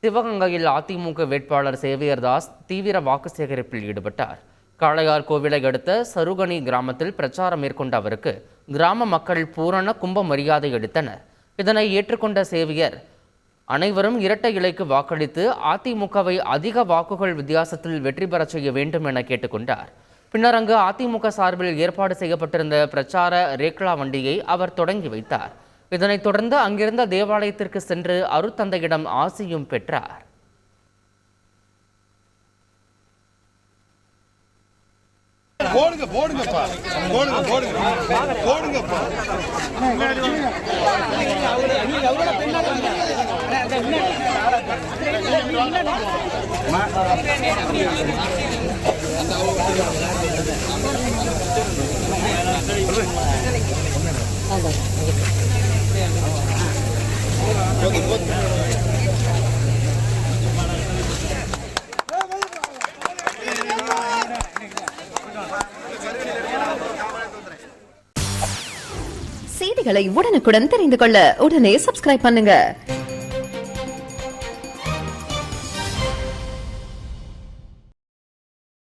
சிவகங்கையில் அதிமுக வேட்பாளர் சேவியர்தாஸ் தீவிர வாக்கு சேகரிப்பில் ஈடுபட்டார். காளையார் கோவிலை அடுத்த சருகணி கிராமத்தில் பிரச்சாரம் மேற்கொண்ட அவருக்கு கிராம மக்கள் பூரண கும்ப மரியாதை அளித்தனர். இதனை ஏற்றுக்கொண்ட சேவியர் அனைவரும் இரட்டை இலைக்கு வாக்களித்து அதிமுகவை அதிக வாக்குகள் வித்தியாசத்தில் வெற்றி பெற செய்ய வேண்டும் என கேட்டுக்கொண்டார். பின்னர் அங்கு அதிமுக சார்பில் ஏற்பாடு செய்யப்பட்டிருந்த பிரச்சார ரேக்லா வண்டியை அவர் தொடங்கி வைத்தார். இதனைத் தொடர்ந்து அங்கிருந்த தேவாலயத்திற்கு சென்று அருத்தந்தையிடம் ஆசியும் பெற்றார். செய்திகளை உடனுக்குடன் தெரிந்து கொள்ள உடனே சப்ஸ்கிரைப் பண்ணுங்க.